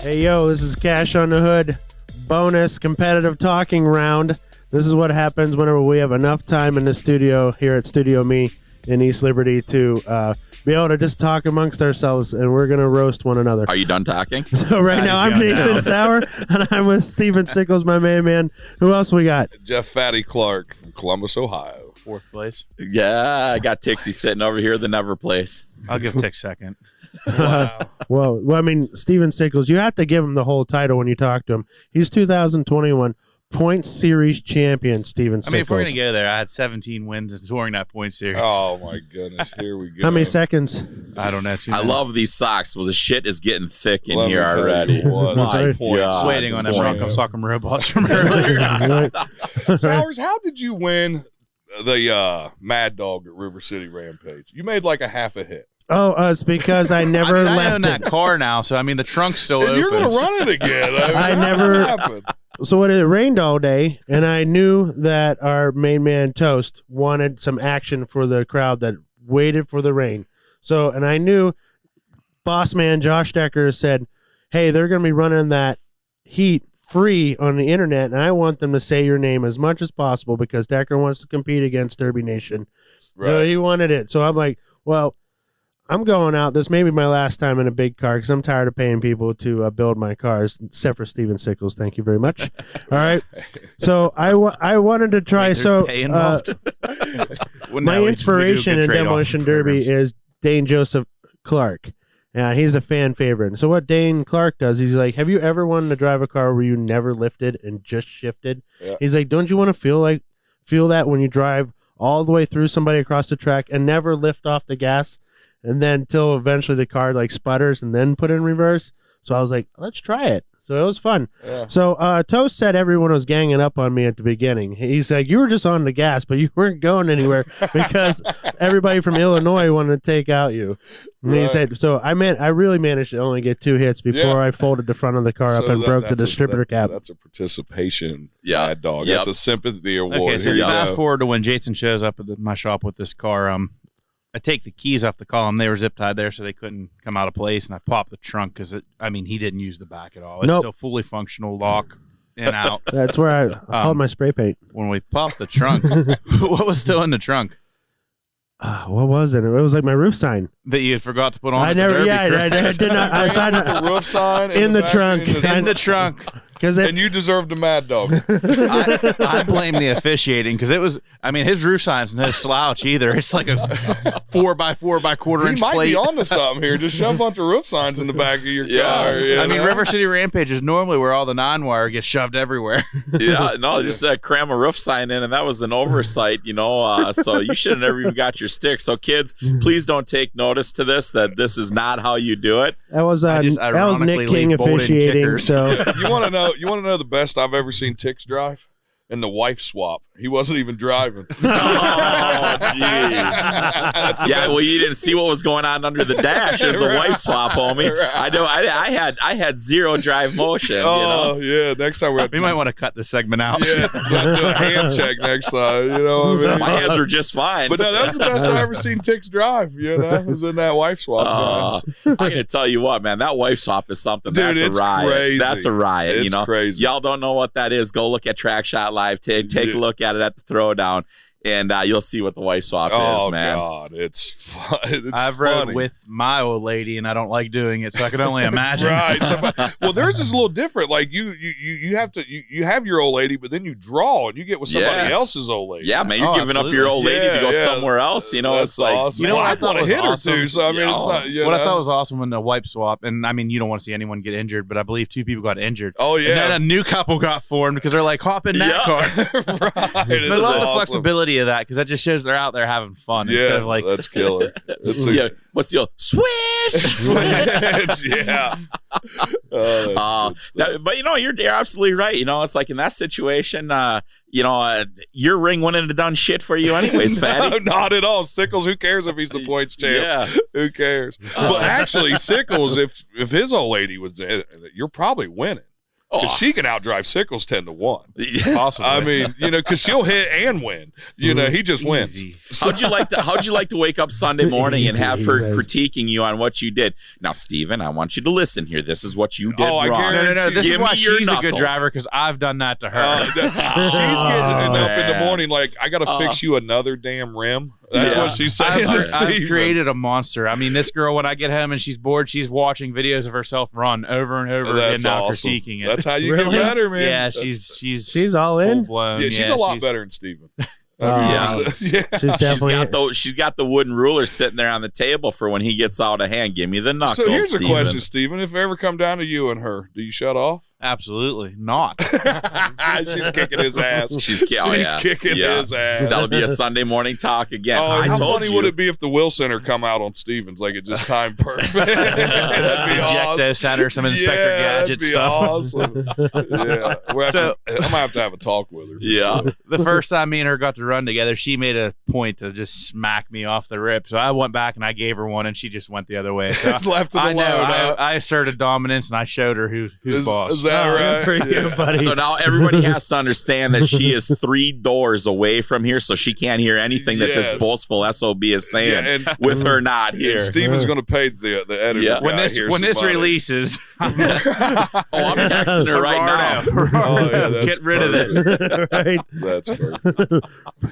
Hey, yo, this is Cash on the Hood bonus competitive talking round. This is what happens whenever we have enough time in the studio here at StudioME in East Liberty to be able to just talk amongst ourselves, and we're going to roast one another. Are you done talking? So right now I'm Jason Sauer, and I'm with Steven Sickles, my main man. Who else we got? Jeff Fatty Clark from Columbus, Ohio. 4th place. Yeah, I got Tixie sitting over here, the never place. I'll give Tix second. Wow. Well, I mean, Steven Sickles, you have to give him the whole title when you talk to him. He's 2021 Point Series champion, Steven Sickles. I mean, if we're going to go there, I had 17 wins during that point series. Oh, my goodness. Here we go. How many seconds? I don't know. I love these socks. Well, the shit is getting thick in Let me here tell already. you what, My points. God. waiting on them Bronco Points. Sock'em robots from earlier. Sowers, how did you win the Mad Dog at River City Rampage? You made like a half a hit. Oh, it's because I never I left own it. that car now, so I mean the trunk's still And open. you're going to run it again. I how never- did that happen? So it rained all day, and I knew that our main man Toast wanted some action for the crowd that waited for the rain. So, and I knew boss man Josh Decker said, hey, they're going to be running that heat free on the internet, and I want them to say your name as much as possible because Decker wants to compete against Derby Nation. So Right. he wanted it. So I'm like, well, I'm going out. This may be my last time in a big car because I'm tired of paying people to build my cars, except for Steven Sickles. Thank you very much. All right. So I wanted to try. Wait, there's so pay involved? Well, my no, we do a inspiration good in trade-off Demolition programs. Derby is Dane Joseph Clark. He's a fan favorite. So what Dane Clark does, he's like, have you ever wanted to drive a car where you never lifted and just shifted? Yeah. He's like, don't you want to feel that when you drive all the way through somebody across the track and never lift off the gas? And then till eventually the car like sputters and then put in reverse. So I was like, let's try it. So it was fun. Yeah. So Toast said everyone was ganging up on me at the beginning. He's like, you were just on the gas, but you weren't going anywhere because everybody from Illinois wanted to take out you. And he Right. said, so I really managed to only get 2 hits before Yeah. I folded the front of the car up So and broke the that's distributor cap. That's a participation Yeah. Mad Dog. Yep. That's a sympathy award. Okay, so Here you fast go. forward to when Jason shows up at my shop with this car. I take the keys off the column. They were zip tied there, so they couldn't come out of place. And I pop the trunk because he didn't use the back at all. It's Nope. still fully functional, lock in out. That's where I held my spray paint. When we popped the trunk, what was still in the trunk What was it? It was like my roof sign. that you had forgot to put on? I at the never, Derby yeah, I crash? did not. I signed the roof sign in the back, trunk. in the trunk. because and you deserve the Mad Dog. I blame the officiating because it was. I mean, his roof sign's no slouch either. It's like a 4x4 by quarter He inch might plate. be onto something here. Just shove a bunch of roof signs in the back of your car. you I mean, know? River City Rampage is normally where all the non-wire gets shoved everywhere. Yeah, no, just cram a roof sign in, and that was an oversight, so you should have never even got your stick. So kids, please don't take notice to this, that this is not how you do it. that was just that was ironically Nick King leave bolted officiating. kickers. So You want to know the best I've ever seen Tix drive? And the wife swap. He wasn't even driving. Oh, jeez. Yeah, well, you didn't see what was going on under the dash as a wife swap, homie. I know. I had zero drive motion. Oh, yeah. Next time We might want to cut this segment out. Yeah, do a hand check next time. You know what I mean? My hands are just fine. But no, that was the best I've ever seen Tix drive. Was in that wife swap. Guys. I'm gonna tell you what, man. That wife swap is something. Dude, That's it's a riot. crazy. That's a riot. It's crazy. Y'all don't know what that is. Go look at TrackShotLive. Take a look at it at the throwdown, and you'll see what the wife swap is, man. God, it's fun. It's I've funny. rode with my old lady, and I don't like doing it, so I could only imagine. Right. Well, theirs is a little different. Like you have to you have your old lady, but then you draw and you get with somebody Yeah. else's old lady. Yeah, man, you're giving up your old lady to go somewhere else. That's It's like awesome. You know what I I thought want to was hit her awesome? too. So I mean, it's not. What I thought was awesome when the wipe swap, and I mean, you don't want to see anyone get injured, but I believe 2 people got injured. Oh And then yeah. a new couple got formed because they're like, hop in that car. Right. But I It's love the awesome. flexibility of that because that just shows they're out there having fun instead Yeah, of like, that's killer. It's a, yeah, what's the old switch? yeah. Oh, that's good stuff. But you're absolutely right. It's like in that situation, your ring wouldn't have done shit for you anyways, Fatty. No, not at all. Sickles, who cares if he's the points champ? Yeah. Who cares? But actually, Sickles, if his old lady was dead, you're probably winning. Because she can outdrive Sickles 10-1. Possibly. I mean, because she'll hit and win. He just wins. Easy. How'd you like to wake up Sunday morning and have her Easy. critiquing you on what you did? Now, Steven, I want you to listen here. This is what you did I wrong. No. This Give is why me your she's a good knuckles. driver because I've done that to her. She's getting up in the man. morning like, I got to fix you another damn rim. That's what she's saying. I've created a monster. I mean, this girl, when I get home and she's bored, she's watching videos of herself run over and over again, That's now awesome. critiquing it. That's how you Really? get better, man. Yeah, That's- she's all in. full-blown. Yeah, she's a lot better than Steven. Yeah. She's definitely. She's got the wooden ruler sitting there on the table for when he gets out of hand. Give me the knuckles. So here's a Steven. question, Steven. If it ever come down to you and her, do you shut off? Absolutely not. She's kicking his ass. She's kicking his ass. That'll be a Sunday morning talk again. Oh, I how told funny you. would it be if the Will Center come out on Stevens like it just timed perfect? That'd be Ejecto awesome. Center, some Inspector Gadget that'd be stuff. Awesome. Yeah, I'm gonna have to have a talk with her. Yeah. The first time me and her got to run together, she made a point to just smack me off the rip. So I went back and I gave her one, and she just went the other way. So It's left to the I know. load, huh? I asserted dominance, and I showed her who's boss. Is that Oh, right? good for you, buddy. So now everybody has to understand that she is 3 doors away from here, so she can't hear anything that this Yes. boastful SOB is saying Yeah, and- with her not here. Steven's going to pay the editor. Yeah. guy when this here some money. releases, Oh, I'm texting her right now. Oh, yeah, that's get rid of it. Right. That's perfect.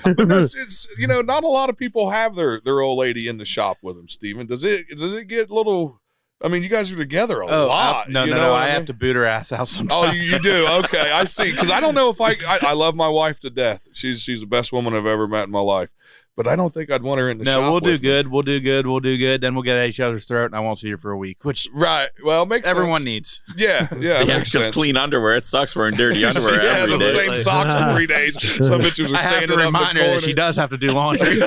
But it's not a lot of people have their old lady in the shop with them. Steven, does it get a little? I mean, you guys are together a lot. No, you know what I mean? have to boot her ass out sometimes. Oh, you do? Okay, I see. Because I don't know if I love my wife to death. She's the best woman I've ever met in my life. But I don't think I'd want her in the shop. No, we'll do with me. good. We'll do good. Then we'll get at each other's throat, and I won't see her for a week, which Right. Well, it makes everyone sense. needs. Yeah, Yeah, makes because sense. clean underwear, it sucks wearing dirty underwear Yeah, every the day. same socks for 3 days. Some bitches are I have standing to up in remind the her corner. that she does have to do laundry.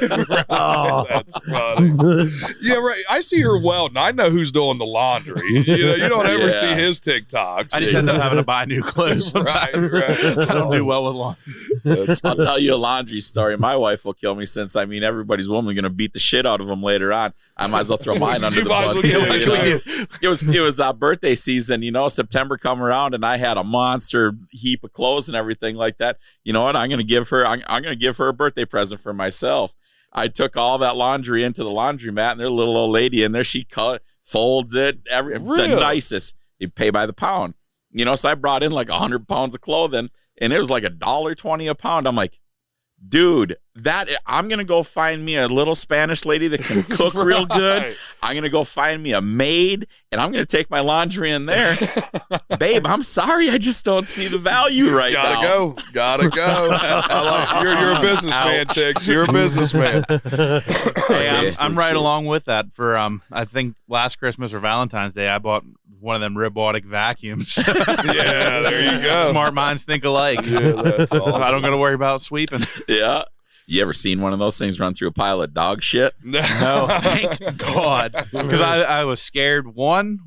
Oh. That's funny. Yeah, right. I see her Weldon. I know who's doing the laundry. You don't ever Yeah. see his TikToks. I just end up having to buy new clothes sometimes. Right. I don't do well with laundry. I'll tell you a laundry story. My wife will kill me since, everybody's woman going to beat the shit out of them later on. I might as well throw mine under You the might bus. as well too, do you it. know? It was birthday season, September come around, and I had a monster heap of clothes and everything like that. You know what? I'm going to give her a birthday present for myself. I took all that laundry into the laundromat, and there's a little old lady in there. She folds it, Really? the nicest. You pay by the pound, So I brought in like 100 pounds of clothing, and it was like $1.20 a pound. I'm like, dude, I'm gonna go find me a little Spanish lady that can cook real good. Right. I'm gonna go find me a maid, and I'm gonna take my laundry in there. Babe, I'm sorry, I just don't see the value right now. Gotta go. You're a businessman, Tix. You're a businessman. Hey, Okay. I'm right along with that. For I think last Christmas or Valentine's Day, I bought one of them robotic vacuums. Yeah, there you go. Smart minds think alike. Yeah, that's awesome. I don't got to worry about sweeping. Yeah. You ever seen one of those things run through a pile of dog shit? No, thank God, because I was scared. One,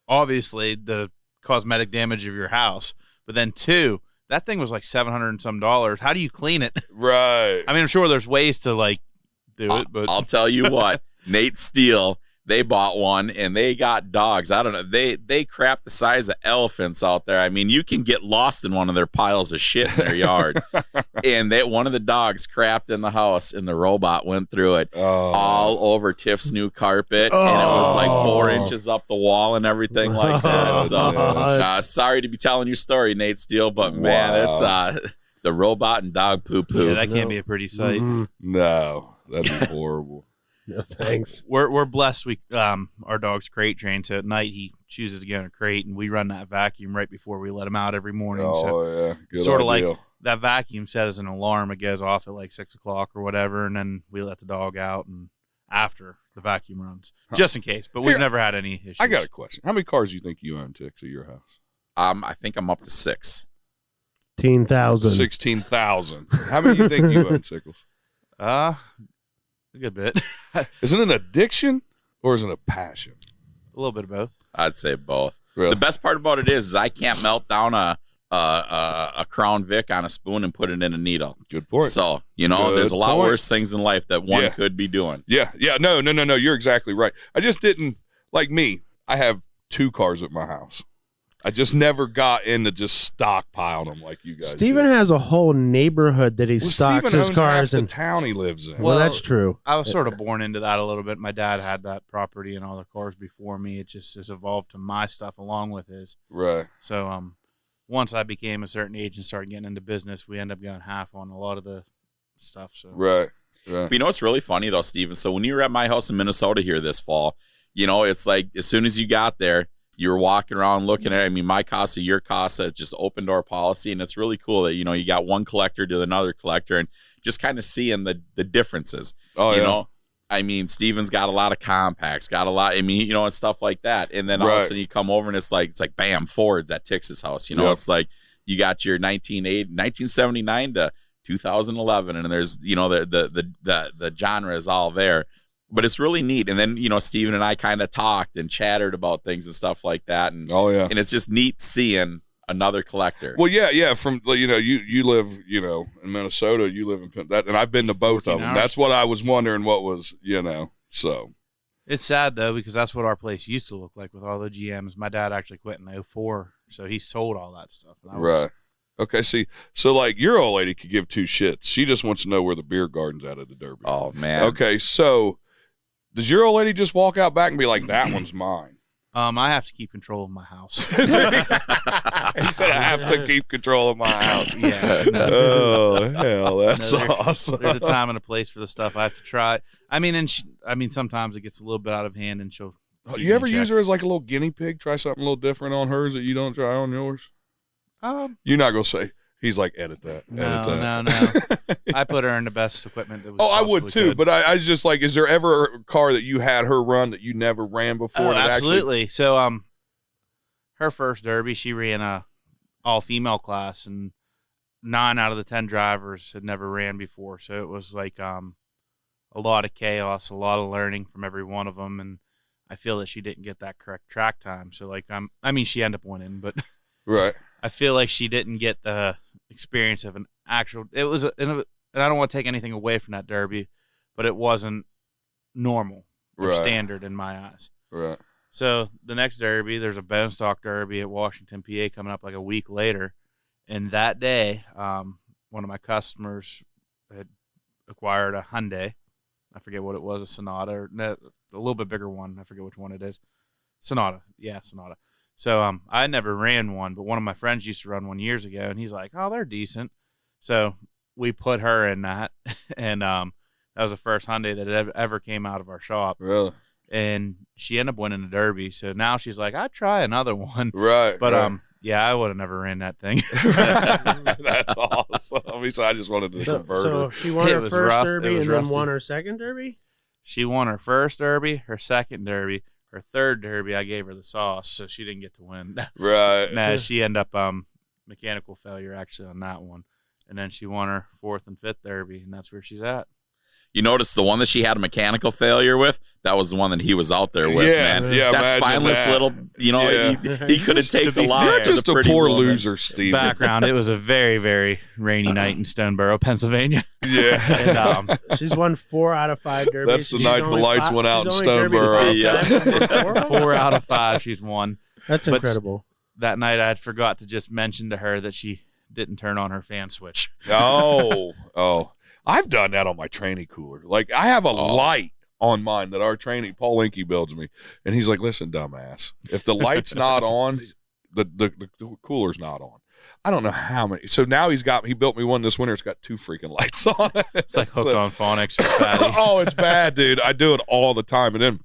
obviously the cosmetic damage of your house, but then two, that thing was like $700 and some. How do you clean it? Right. I mean, I'm sure there's ways to like do it, but I'll tell you what, Nate Steele, they bought one and they got dogs. I don't know. They crap the size of elephants out there. I mean, you can get lost in one of their piles of shit in their yard. And one of the dogs crapped in the house and the robot went through it all over Tiff's new carpet. And it was like 4 inches up the wall and everything like that. So sorry to be telling your story, Nate Steele, but man, it's the robot and dog poo poo. yeah, that can't be a pretty sight. No, that'd be horrible. No, thanks. We're blessed. Our dog's crate trained, so at night he chooses to go in a crate, and we run that vacuum right before we let him out every morning. So Yeah. Good sort of idea. like that vacuum set as an alarm. It goes off at like 6 o'clock or whatever, and then we let the dog out and after the vacuum runs, just in case. But we've Here, never had any issues. I got a question. How many cars do you think you own, Tix, at your house? I think I'm up to 6. 16,000. 16,000. How many do you think you own, Sickles? A good bit, a Is it an addiction or is it a passion? little bit of both. I'd say both. Really? The best part about it is I can't melt down a Crown Vic on a spoon and put it in a needle. Good point. So, Good there's a lot point. worse things in life that one Yeah. could be doing. Yeah. No. You're exactly right. I just didn't, like me, I have 2 cars at my house. I just never got into just stockpiling them like you guys. Steven do. has a whole neighborhood that he stocks Steven his owns cars half in. the town he lives in. Well, that's true. I was sort of born into that a little bit. My dad had that property and all the cars before me. It just has evolved to my stuff along with his. Right. So once I became a certain age and started getting into business, we ended up going half on a lot of the stuff. So Right. But you know what's really funny though, Steven? So when you were at my house in Minnesota here this fall, you know, it's like as soon as you got there, you were walking around looking at it. I mean, my casa, your casa, it's just open door policy. And it's really cool that, you know, you got one collector to another collector and just kind of seeing the differences. Oh, you yeah. know, I mean, Steven's got a lot of compacts, got a lot, I mean, you know, and stuff like that. And then all of a sudden you come over and it's like bam, Ford's at Tix's house. You know, it's like you got your 1979 to 2011, and there's, you know, the genre is all there. But it's really neat. And then, you know, Steven and I kind of talked and chattered about things and stuff like that. And and it's just neat seeing another collector. Well, yeah. From, you know, you live, you know, in Minnesota, you live in that, and I've been to both of them. hours. That's what I was wondering. What was, you know, so. it's sad though, because that's what our place used to look like with all the GMs. My dad actually quit in 2004, so he sold all that stuff. And I was, Right. Okay. See, so like your old lady could give two shits. She just wants to know where the beer garden's at the Derby. Oh, man. Okay. So does your old lady just walk out back and be like, that one's mine? I have to keep control of my house. He said, I have to keep control of my house. Yeah. Oh, hell, that's No, awesome. There's a time and a place for the stuff I have to try. I mean, sometimes it gets a little bit out of hand, and she'll. keep You me ever in use check. her as like a little guinea pig? Try something a little different on hers that you don't try on yours? You're not going to say, he's like, edit that. Edit that. No. I put her in the best equipment that we I would possibly too, could. but I was just like, is there ever a car that you had her run that you never ran before? Oh, that absolutely. So, her first Derby, she ran a all-female class, and 9 out of the 10 drivers had never ran before. So it was like a lot of chaos, a lot of learning from every one of them, and I feel that she didn't get that correct track time. So like she ended up winning, but Right. I feel like she didn't get the experience of an actual. It was, and I don't want to take anything away from that Derby, but it wasn't normal or Right. standard in my eyes. Right. So the next Derby, there's a bone stock Derby at Washington, PA, coming up like a week later. And that day, one of my customers had acquired a Hyundai. I forget what it was, a Sonata, or a little bit bigger one. I forget which one it is. Sonata. Yeah, Sonata. So I never ran one, but one of my friends used to run one years ago, and he's like, oh, they're decent. So we put her in that, and that was the first Hyundai that had ever came out of our shop. Really? And she ended up winning the Derby. So now she's like, I'd try another one. Right. But right. yeah, I would have never ran that thing. That's awesome. So I just wanted to convert So her. she won It her was first rough. It Derby was and then rusty. won her second Derby? She won her first Derby, her second Derby, her third Derby. I gave her the sauce, so she didn't get to win. Right. Nah, she ended up mechanical failure actually on that one. And then she won her fourth and fifth Derby, and that's where she's at. You notice the one that she had a mechanical failure with? That was the one that he was out there with, Yeah, man. yeah, that imagine spineless that. little, you know, Yeah. he could have taken the loss. You're to just the a pretty poor woman. loser, Steve. Background, it was a very, very rainy night in Stoneboro, Pennsylvania. Yeah. And She's won 4 out of 5 Derbies. That's the She's night the only lights went out in she's only derbied Stoneboro. 5 times. 4 out of 5 she's won. That's But- incredible. That night I forgot to just mention to her that she didn't turn on her fan switch. Oh. I've done that on my training cooler. Like, I have a light on mine that our training, Paul Linky builds me. And he's like, listen, dumbass, if the light's not on, the cooler's not on. I don't know how many. So now he built me one this winter. It's got 2 freaking lights on it. It's like hooked on phonics for fatty. Oh, it's bad, dude. I do it all the time. And then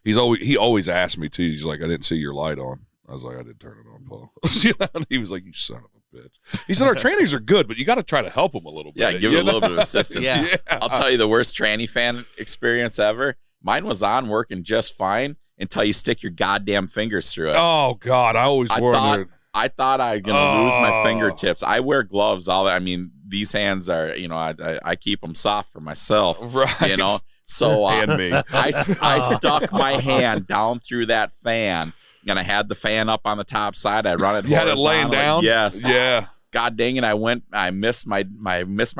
he always asks me too. He's like, I didn't see your light on. I was like, I didn't turn it on, Paul. You know? And he was like, you son of a bitch. He said, our trainings are good, but you got to try to help them a little bit. Yeah, give it a little bit of assistance. Yeah. I'll tell you the worst tranny fan experience ever. Mine was on working just fine until you stick your goddamn fingers through it. Oh, God. I always wondered. I thought I was going to lose my fingertips. I wear gloves. I mean, these hands are, you know, I keep them soft for myself. Right. You know? So And me. I stuck my hand down through that fan, and I had the fan up on the top side. I run it. You had it laying horizontally. down? Yes. Yeah. God dang it! I missed my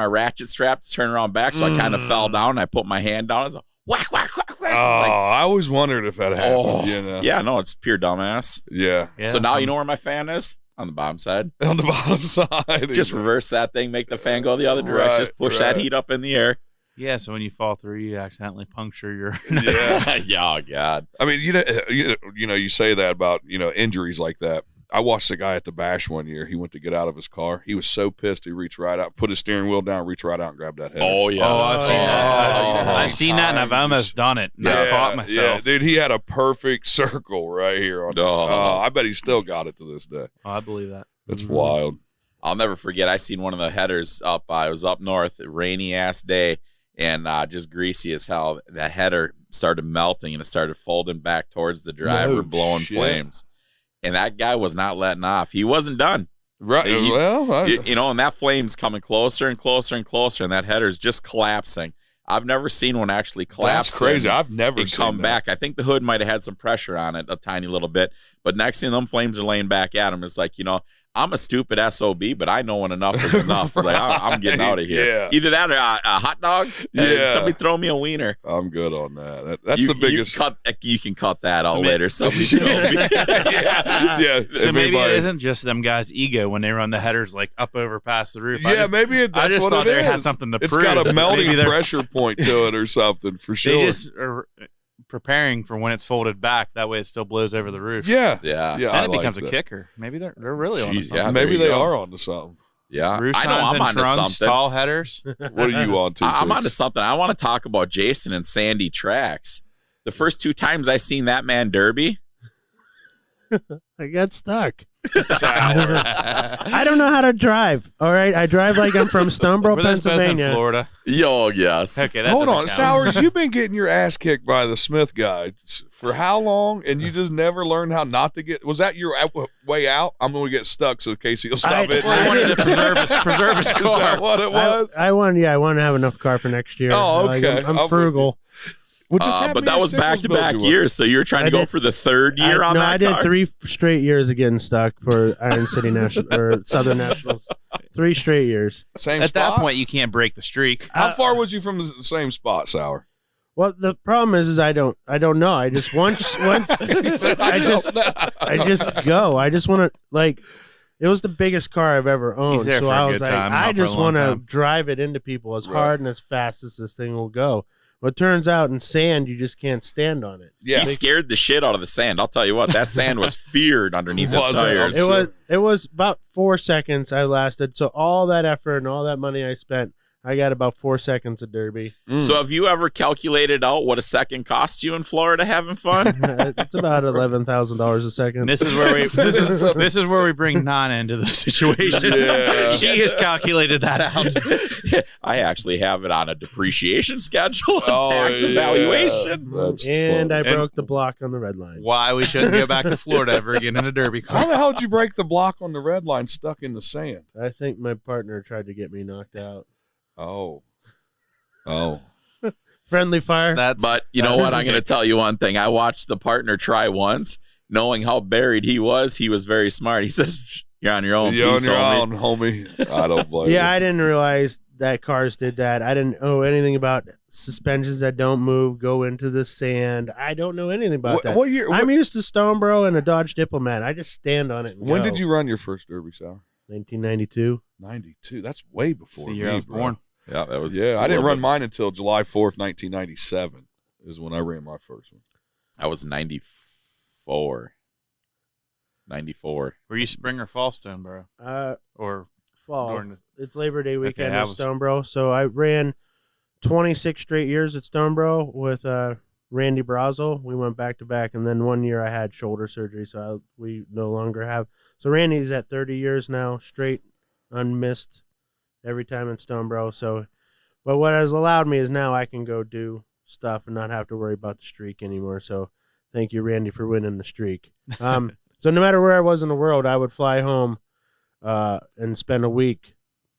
ratchet strap to turn around back, so I kind of fell down. And I put my hand down. I was like, whack, whack, whack, whack. I always wondered if that happened. You know? Yeah, no, it's pure dumbass. Yeah. So now you know where my fan is? On the bottom side. On the bottom side. Just reverse that thing, make the fan go the other direction. Just push that heat up in the air. Yeah, so when you fall through, you accidentally puncture your. Yeah. Yeah, oh, God. I mean, you say that about, injuries like that. I watched a guy at the bash one year. He went to get out of his car. He was so pissed. He reached right out, put his steering wheel down, reached right out and grabbed that header. Oh, yeah. Oh, I've seen that. Oh, I've seen that, and I've almost done it. And I caught myself. Yeah, dude, he had a perfect circle right here. I bet he still got it to this day. Oh, I believe that. That's wild. I'll never forget. I seen one of the headers up. I was up north, rainy ass day, and just greasy as hell. That header started melting and it started folding back towards the driver, blowing flames. And that guy was not letting off. He wasn't done. Right. And that flame's coming closer and closer and closer, and that header's just collapsing. I've never seen one actually collapse. That's crazy. I've never seen come back. I think the hood might have had some pressure on it, a tiny little bit. But next thing, them flames are laying back at him. It's like, I'm a stupid SOB, but I know when enough is enough. It's like, I'm getting out of here. Yeah. Either that or a hot dog. Somebody throw me a wiener. I'm good on that. That's the biggest. You can cut that out later. Somebody show me. Yeah. So maybe it isn't just them guys' ego when they run the headers like up over past the roof. Yeah, maybe that's I just what thought it they is. had something to It's prove. got a melting Maybe pressure point to it or something for sure. They just are preparing for when it's folded back. That way it still blows over the roof. Yeah. Yeah. Then it becomes a kicker. Maybe they're really on to something. Yeah, maybe there you they go. are onto something. Yeah. Roof I know signs I'm and onto trunks, something. tall headers. What are you on to? I'm Tix? onto something. I want to talk about Jason and Sandy Tracks. The first 2 times I seen that man derby, I got stuck. I don't know how to drive. All right, I drive like I'm from Stoneboro, Were those both in Pennsylvania. Florida. yo, yes. Okay, that Hold doesn't on, count. Sowers, you've been getting your ass kicked by the Smith guy for how long? And you just never learned how not to get. Was that your way out? I'm going to get stuck, so Casey will stop it. Well, he wanted to preserve his Is car. that what it was? I want to have enough car for next year. Oh, Like, okay. I'm I'm frugal. Well, just have But me that a was back-to-back Sickles years, so you were trying to go for the third year on that I did car? 3 straight years of getting stuck for Iron City National or Southern Nationals. 3 straight years. Same At spot? that point, you can't break the streak. How far was you from the same spot, Sour? Well, the problem is I don't know. I just once I just go. I just want to like. It was the biggest car I've ever owned, He's there so for a I was good like, time, I not for a just long want to time. drive it into people as Right. hard and as fast as this thing will go. Well, it turns out in sand, you just can't stand on it. Yeah. He scared the shit out of the sand. I'll tell you what, that sand was feared underneath his Was it? tires. It was about 4 seconds I lasted. So all that effort and all that money I spent, I got about 4 seconds of derby. So have you ever calculated out what a second costs you in Florida having fun? It's about $11,000 a second. And this is where we this is where we bring Nana into the situation. Yeah. She has calculated that out. I actually have it on a depreciation schedule and Oh, tax yeah. evaluation. That's and funny. I broke the block on the red line. Why we shouldn't go back to Florida ever again in a derby How car. the hell did you break the block on the red line stuck in the sand? I think my partner tried to get me knocked out. Oh. Friendly fire. But you know what? I'm going to tell you one thing. I watched the partner try once, knowing how buried he was very smart. He says, "You're on your own. You're on peace, your homie." own, homie. I don't blame Yeah, you. I didn't realize that cars did that. I didn't know anything about suspensions that don't move, go into the sand. I don't know anything about that. What year? I'm used to Stoneboro and a Dodge Diplomat. I just stand on it. And When go. did you run your first Derby, Sour? 1992. 92. That's way before The me, year I was bro. born. Yeah, that was. Yeah, I didn't a run little bit- mine until July 4th, 1997 is when I ran my first one. I was 94. 94. Were you spring or fall stone, bro? Or Fall. during the It's Labor Day weekend I at was- Stoneboro. So I ran 26 straight years at Stoneboro with Randy Brazel. We went back to back, and then 1 year I had shoulder surgery, so we no longer have. So Randy's at 30 years now, straight, unmissed, every time in Stoneboro. So, but what has allowed me is now I can go do stuff and not have to worry about the streak anymore. So, thank you, Randy, for winning the streak. So no matter where I was in the world, I would fly home and spend a week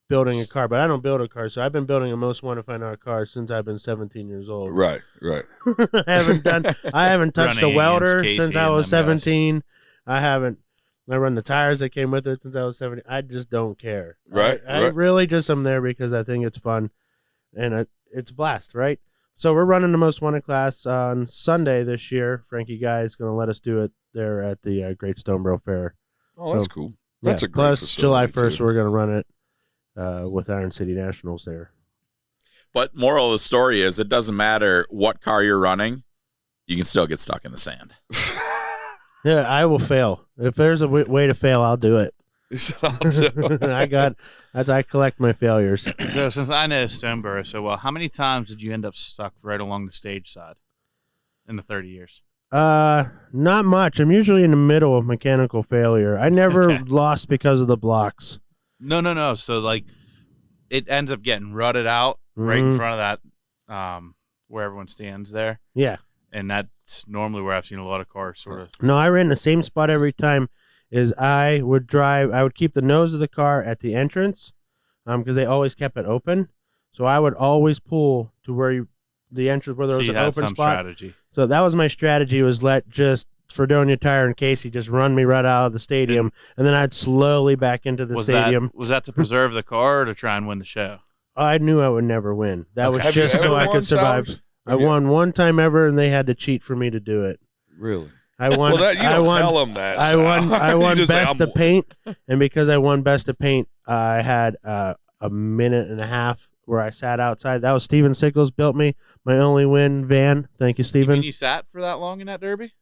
building a car. But I don't build a car, so I've been building a most wanted to find out car since I've been 17 years old. Right. I haven't touched a Running welder against Casey since I and was them guys. 17. I run the tires that came with it since I was 17. I just don't care. Right, I right. really just am there because I think it's fun and it's a blast, right? So we're running the Most Wanted class on Sunday this year. Frankie Guy is going to let us do it there at the Great Stoneboro Fair. Oh, that's cool. That's a great plus facility, July 1st, too. we're going to run it with Iron City Nationals there. But moral of the story is, it doesn't matter what car you're running, you can still get stuck in the sand. Yeah, I will fail. If there's a way to fail, I'll do it. I collect my failures. So since I know Stoneboro so well, how many times did you end up stuck right along the stage side in the 30 years? Not much. I'm usually in the middle of mechanical failure. I never lost because of the blocks. No. So like, it ends up getting rutted out right in front of that, where everyone stands there. Yeah. And that's normally where I've seen a lot of cars sort of. No, I ran the same spot every time. I would keep the nose of the car at the entrance, because they always kept it open. So I would always pull to where the entrance where there was an open spot. Strategy. So that was my strategy, was let just Fredonia Tire and Casey just run me right out of the stadium, and then I'd slowly back into the stadium. Was that to preserve the car or to try and win the show? I knew I would never win. That was just so I could survive. Sowers? I won one time ever, and they had to cheat for me to do it. Really? I won. Well, you don't tell them that. I won. I won You just say, best of paint, and because I won best of paint, I had a minute and a half where I sat outside. That was Steven Sickles built me my only win van. Thank you, Steven. You sat for that long in that derby?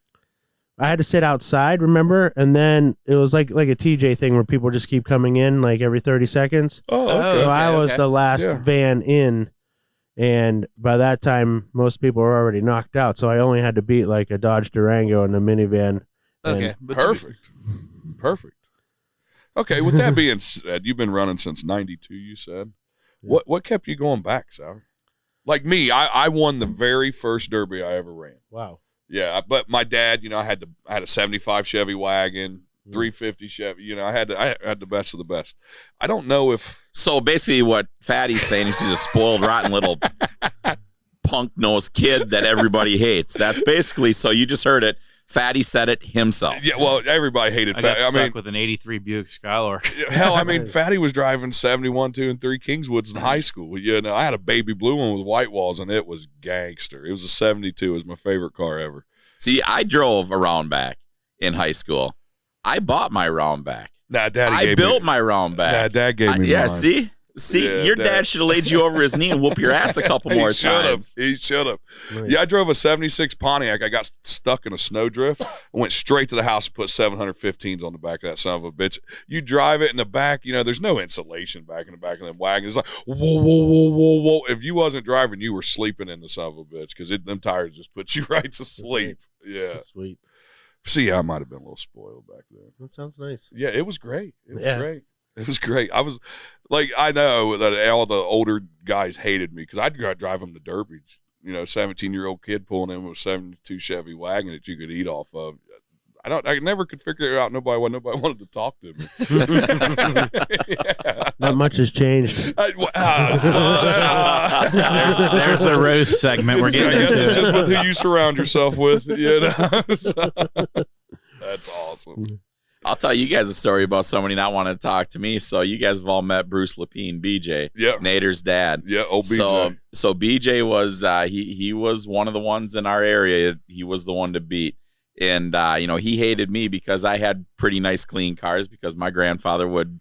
I had to sit outside, remember, and then it was like a TJ thing where people just keep coming in like every 30 seconds. Oh, okay. So I was the last Yeah. van in. And by that time, most people were already knocked out. So I only had to beat like a Dodge Durango and a minivan. Okay. Perfect. Okay, with that being said, you've been running since 92, you said. What kept you going back, Sour? Like me, I won the very first derby I ever ran. Wow. Yeah, but my dad, I had a 75 Chevy wagon, 350 Chevy. I had the best of the best. I don't know if So basically what Fatty's saying is he's a spoiled, rotten little punk-nosed kid that everybody hates. That's basically, so you just heard it. Fatty said it himself. Yeah, well, everybody hated I got Fatty. stuck with an 83 Buick Skylark. Hell, Fatty was driving 71, 2, and 3 Kingswoods in high school. I had a baby blue one with white walls, and it was gangster. It was a 72. It was my favorite car ever. See, I drove a round back in high school. I bought my round back. Nah, Daddy I gave built me, my round back. Nah, Dad gave me Yeah, mine. see? Yeah, your dad should have laid you over his knee and whoop your ass a couple more times. He should have. Nice. Yeah, I drove a 76 Pontiac. I got stuck in a snowdrift. I went straight to the house and put 715s on the back of that son of a bitch. You drive it in the back, there's no insulation back in the back of them wagons. It's like, whoa, whoa, whoa, whoa, whoa. If you wasn't driving, you were sleeping in the son of a bitch because them tires just put you right to sleep. Yeah. That's sweet. See, I might have been a little spoiled back then. That sounds nice. Yeah, it was great. It was Yeah. great. It was great. I was like, I know that all the older guys hated me because I'd drive them to derbies. 17-year-old kid pulling in with a 72 Chevy wagon that you could eat off of. I never could figure out nobody wanted to talk to me. Yeah. Not much has changed. There's the roast segment we're I getting guess it's into. just with who you surround yourself with. So, that's awesome. I'll tell you guys a story about somebody not wanting to talk to me. So you guys have all met Bruce Lapine, BJ, Yeah. Nader's dad. Yeah, old BJ. So BJ was he was one of the ones in our area. He was the one to beat. And, he hated me because I had pretty nice, clean cars because my grandfather would,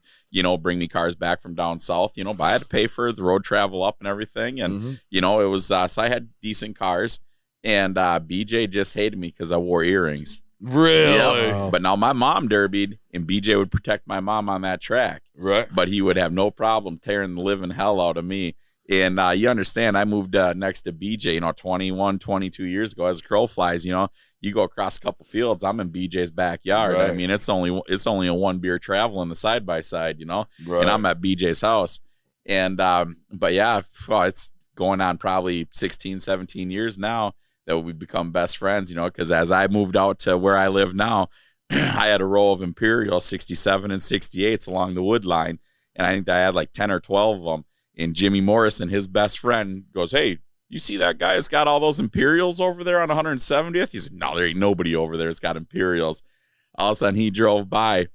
bring me cars back from down south, but I had to pay for the road travel up and everything. And, it was, so I had decent cars. And BJ just hated me because I wore earrings. Really? Wow. But now my mom derbied, and BJ would protect my mom on that track. Right. But he would have no problem tearing the living hell out of me. And you understand, I moved next to BJ, 21, 22 years ago. As a crow flies, you go across a couple fields, I'm in BJ's backyard. Right. I mean, it's only a one beer travel in the side by side, Right. and I'm at BJ's house. And but yeah, it's going on probably 16, 17 years now that we become best friends, because as I moved out to where I live now, I had a row of Imperial 67 and 68s along the wood line. And I think I had like 10 or 12 of them. And Jimmy Morrison, his best friend, goes, "Hey, you see that guy that's got all those Imperials over there on 170th? He said, "No, there ain't nobody over there that's got Imperials." All of a sudden, he drove by.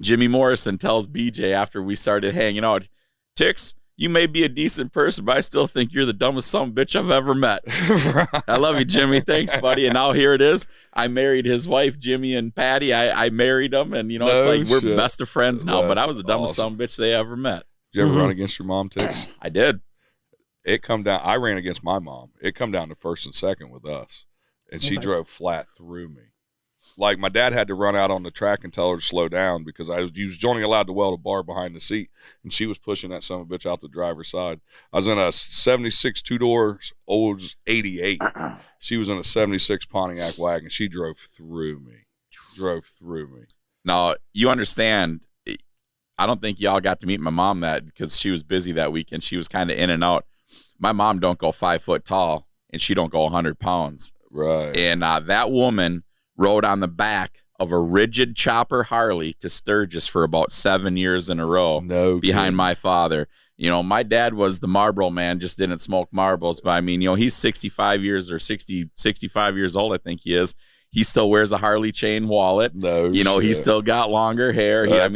Jimmy Morrison tells BJ after we started hanging out, "Tix, you may be a decent person, but I still think you're the dumbest son of a bitch I've ever met. I love you, Jimmy. Thanks, buddy. And now here it is. I married his wife, Jimmy and Patty. I married them, and you know, it's like we're best of friends now. But I was the dumbest son of a bitch they ever met. Did you ever run against your mom, Tix? I did. It come down. I ran against my mom. It come down to first and second with us, and she drove flat through me. Like, my dad had to run out on the track and tell her to slow down because he was only allowed to weld a bar behind the seat, and she was pushing that son of a bitch out the driver's side. I was in a 76 two-door Olds 88. She was in a 76 Pontiac wagon. She drove through me. Now, you understand, I don't think y'all got to meet my mom because she was busy that weekend. She was kind of in and out. My mom don't go 5 foot tall, and she don't go 100 pounds. Right. And that woman rode on the back of a rigid chopper Harley to Sturgis for about 7 years in a row behind my father. You know, my dad was the Marlboro man, just didn't smoke marbles. But I mean, you know, he's 65 years or 65 years old, I think he is. He still wears a Harley chain wallet. He's still got longer hair. Awesome.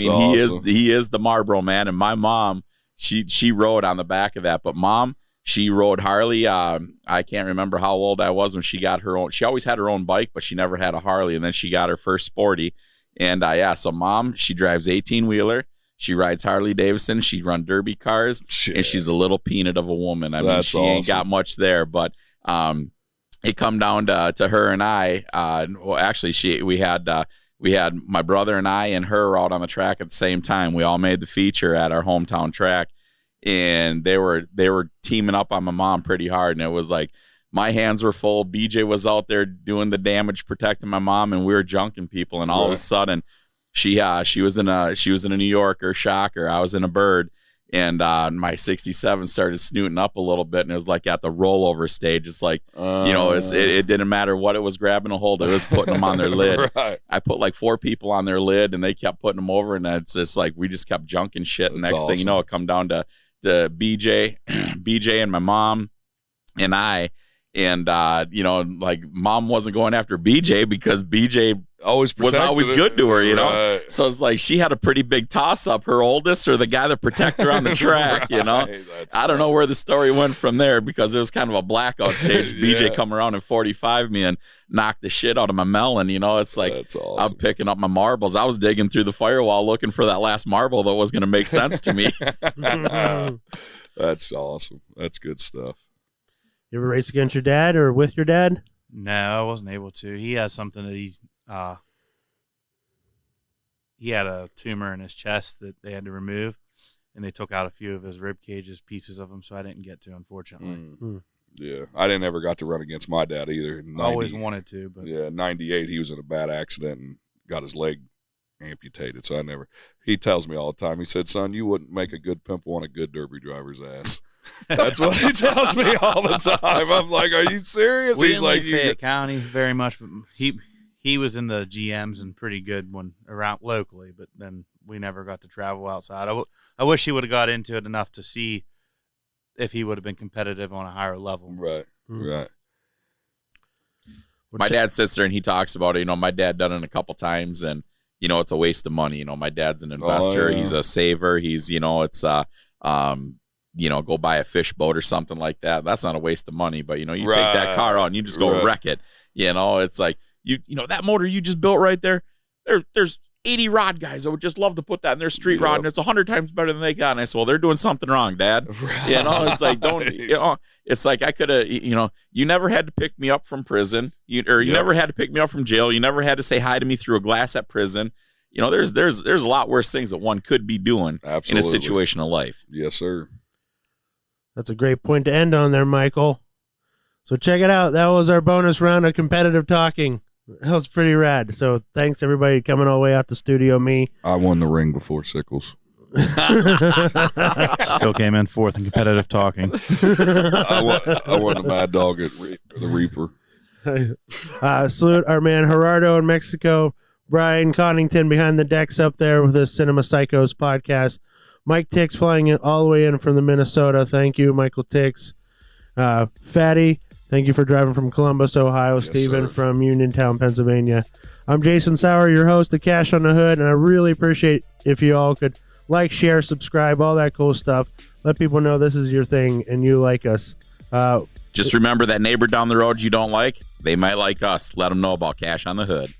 He is the Marlboro man. And my mom, she rode on the back of that. But mom, she rode Harley. I can't remember how old I was when she got her own. She always had her own bike, but she never had a Harley. And then she got her first Sporty. And so mom, she drives 18-wheeler. She rides Harley Davidson. She run derby cars. Shit. And she's a little peanut of a woman. I mean, she ain't got much there. But it come down to her and I. We had my brother and I and her out on the track at the same time. We all made the feature at our hometown track. And they were teaming up on my mom pretty hard, and it was like my hands were full. BJ was out there doing the damage, protecting my mom, and we were junking people. And all of a sudden, she was in a New Yorker shocker. I was in a Bird, and my 67 started snooting up a little bit, and it was like at the rollover stage. It's like it didn't matter what it was grabbing a hold of; it was putting them on their lid. Right. I put like 4 people on their lid, and they kept putting them over, and it's just like we just kept junking shit. And next thing you know, it come down to BJ and my mom and I, and like mom wasn't going after BJ because BJ was always good to her, you know. Right. So it's like she had a pretty big toss up, her oldest or the guy that protected her on the track, you know. I don't know where the story went from there because it was kind of a blackout stage. BJ come around and 45 me and knocked the shit out of my melon, you know. It's like awesome. I'm picking up my marbles. I was digging through the firewall looking for that last marble that was going to make sense to me. That's awesome. That's good stuff. You ever race against your dad or with your dad? No, I wasn't able to. He has something that he had a tumor in his chest that they had to remove, and they took out a few of his rib cages, pieces of them, so I didn't get to, unfortunately. Yeah, I didn't ever got to run against my dad either. I always wanted to, but 98, he was in a bad accident and got his leg amputated, so he tells me all the time, he said, son, you wouldn't make a good pimple on a good derby driver's ass. That's what he tells me all the time. I'm like, are you serious? We He's didn't like, Fayette County very much, but he was in the GMs and pretty good when around locally, but then we never got to travel outside. I wish he would have got into it enough to see if he would have been competitive on a higher level. Right. My dad sits there and he talks about it. You know, my dad done it a couple times, and you know, it's a waste of money. You know, my dad's an investor. He's a saver. He's, you know, it's go buy a fish boat or something like that. That's not a waste of money, but you know, you take that car out and you just go wreck it. You know, it's like you know that motor you just built right there. There's 80 rod guys that would just love to put that in their street rod, and it's 100 times better than they got. And I said, well, they're doing something wrong, Dad. Right. You know, it's like it's like I could have. You know, you never had to pick me up from prison, you never had to pick me up from jail. You never had to say hi to me through a glass at prison. You know, there's a lot worse things that one could be doing in a situation of life. Yes, sir. That's a great point to end on there, Michael. So check it out. That was our bonus round of competitive talking. That was pretty rad. So thanks, everybody, coming all the way out to StudioME. I won the ring before Sickles. Still came in fourth in competitive talking. I won the Mad Dog at the Reaper. Salute our man Gerardo in Mexico. Brian Cottington behind the decks up there with the Cinema Psychos podcast. Mike Tix flying in all the way in from the Minnesota. Thank you, Michael Tix. Fatty, thank you for driving from Columbus, Ohio. Yes, Stephen from Uniontown, Pennsylvania. I'm Jason Sauer, your host of Cash on the Hood, and I really appreciate if you all could like, share, subscribe, all that cool stuff. Let people know this is your thing and you like us. Just remember that neighbor down the road you don't like, they might like us. Let them know about Cash on the Hood.